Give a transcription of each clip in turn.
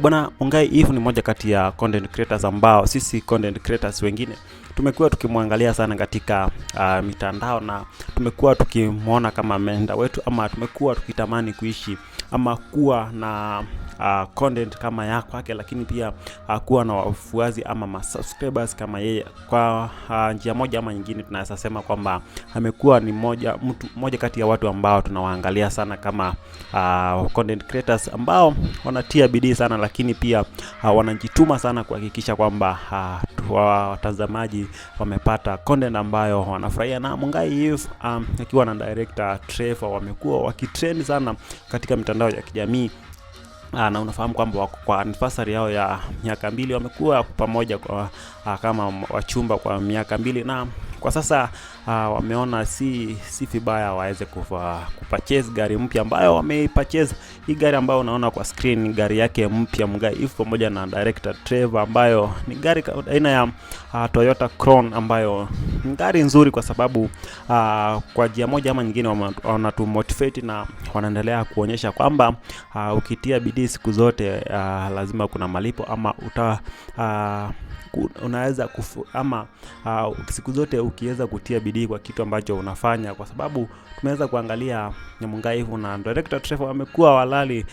Bwana Mungai If ni moja kati ya content creators ambao sisi content creators wengine tumekuwa tukimwangalia sana katika mitandao, na tumekuwa tukimwona kama mentor wetu, ama tumekuwa tukitamani kuishi ama kuwa na content kama ya kwake, lakini pia kuwa na wafuazi ama subscribers kama yeye. Kwa njia moja ama nyingine tunaweza sema kwamba amekuwa ni moja kati ya watu ambao tunawaangalia sana kama content creators ambao wanatia bidii sana, lakini pia wanajituma sana kuhakikisha kwamba watazamaji wamepata content ambayo wanafurahia. Na Mungai If akiwa na director TREVER wamekuwa wakitrend sana katika mitandao ya kijamii, na unafahamu kwamba wako kwa anniversary yao ya miaka 2, wamekuwa pamoja kwa kama wachumba kwa miaka 2, na kwa sasa wameona si vibaya waweze kupurchase gari mpya ambayo wamepurchase. Hii gari ambayo unaona kwa screen ni gari yake mpya Mungai If pamoja na director TREVER, ambayo ni gari aina ya Toyota Crown, ambayo ni gari nzuri kwa sababu kwa njia moja ama nyingine wanatumotivate na wanaendelea kuonyesha kwamba ukitia bidii siku zote lazima kuna malipo, ama unaweza ama siku zote ukiweza kutia bidii kwa kitu ambacho unafanya, kwa sababu tumeweza kuangalia Mungai If na director TREVER wamekuwa walali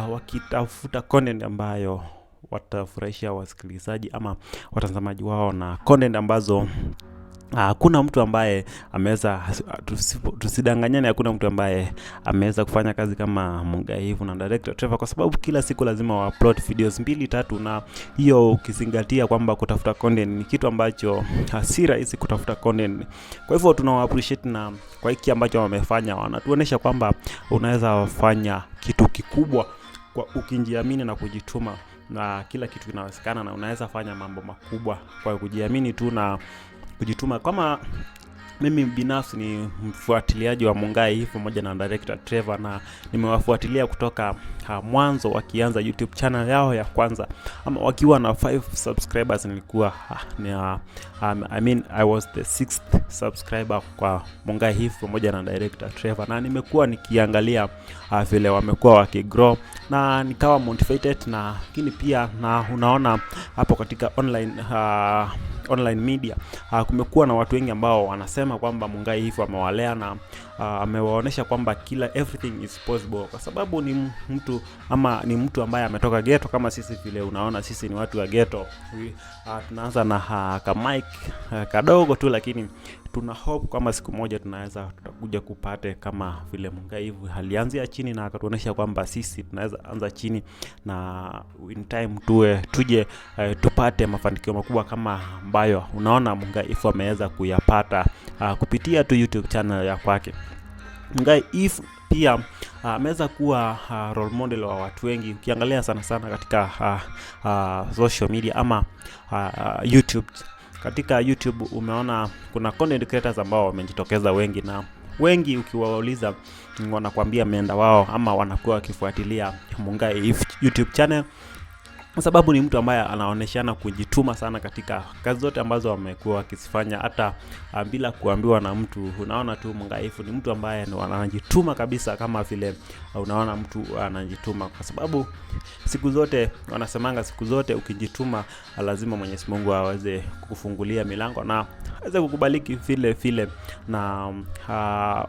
wakitafuta content ambayo watafurahisha wasikilizaji ama watazamaji wao, na content ambazo hakuna mtu ambaye ameweza, tusidanganyane, hakuna mtu ambaye ameweza kufanya kazi kama Mungai If na director TREVER, kwa sababu kila siku lazima wa-upload videos 2-3, na hiyo ukizingatia kwamba kutafuta content ni kitu ambacho si rahisi kutafuta content. Kwa hivyo tunawa-appreciate na kwa hiki ambacho wamefanya, wanatuonesha kwamba unaweza fanya kitu kikubwa kwa ukijiamini na kujituma, na kila kitu kinawezekana, na unaweza fanya mambo makubwa kwa kujiamini tu na kujituma. Kama mimi binafsi ni mfuatiliaji wa Mungai If pamoja na director TREVER, na nimewafuatilia kutoka mwanzo wakianza YouTube channel yao ya kwanza, ama wakiwa na 5 subscribers. Nilikuwa I was the 6th subscriber kwa Mungai If pamoja na director TREVER, na nimekuwa nikiangalia vile wamekuwa wakigrow, na nikawa motivated. Na lakini pia na unaona hapo katika online media kumekuwa na watu wengi ambao wanasema kwamba Mungai If amewalea na amewaonesha kwamba everything is possible, kwa sababu ni mtu ambaye ametoka ghetto kama sisi vile. Unaona sisi ni watu wa ghetto, tunaanza na mic kadogo tu, lakini tuna hope kwamba siku moja tutakuja kupate kama vile Mungai If alianzia chini na akatuonesha kwamba sisi tunaweza anza chini, na in time tuje tupate mafanikio makubwa kama ambayo unaona Mungai If ameweza kuyapata kupitia tu YouTube channel ya kwake. Mungai If pia ameweza kuwa role model wa watu wengi. Ukiangalia sana katika social media ama YouTube, katika YouTube umeona kuna content creators ambao wamejitokeza wengi, na wengi ukiwauliza wanakuambia meenda wao ama wanakuwa wakifuatilia Mungai If YouTube channel, kwa sababu ni mtu ambaye anaoneshana kujituma sana katika kazi zote ambazo wamekuwa wakizifanya, hata bila kuambiwa na mtu. Unaona tu Mungai If ni mtu ambaye anajituma kabisa, kama vile unaona mtu anajituma, kwa sababu siku zote wanasemanga, siku zote ukijituma lazima Mwenyezi Mungu aweze kukufungulia milango na aweze kukubariki vile. Na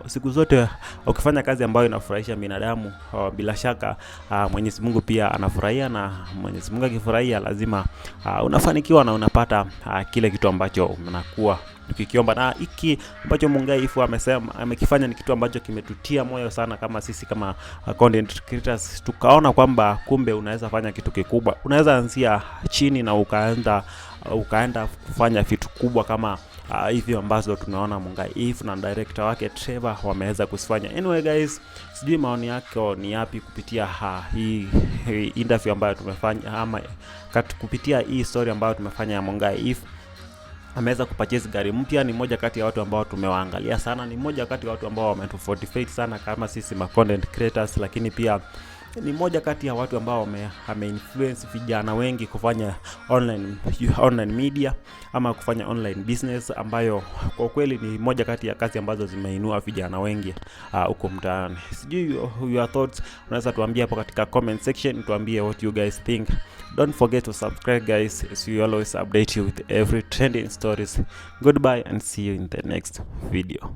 siku zote ukifanya kazi ambayo inafurahisha binadamu, bila shaka Mwenyezi Mungu pia anafurahia, na Mwenyezi Mungu akifurahia lazima unafanikiwa na unapata kile kitu ambacho unakuwa tukikiomba. Na hiki ambacho Mungai If amekifanya ni kitu ambacho kimetutia moyo sana kama sisi kama content creators. Tukaona kwamba kumbe unaweza fanya kitu kikubwa, unaweza anzia chini na ukaenda kufanya vitu kubwa kama hivyo ambazo tunaona Mungai If na director wake TREVER wameweza kusifanya. Anyway guys, sijui maoni yako ni yapi kupitia hii interview ambayo tumefanya, ama kupitia hii story ambayo tumefanya ya Mungai If ameweza kupurchase gari mpya. Ni moja kati ya watu ambao tumewaangalia sana, ni moja kati ya watu ambao wametumotivate sana kama sisi content creators, lakini pia ni moja kati ya watu ambao ame-influence vijana wengi kufanya online media ama kufanya online business, ambayo kwa kweli ni moja kati ya kazi ambazo zimeinua vijana wengi huko mtaani. Sijui your thoughts, unaweza tuambie hapo katika comment section, tuambie what you guys think. Don't forget to subscribe guys, as we always update you with every trending stories. Goodbye and see you in the next video.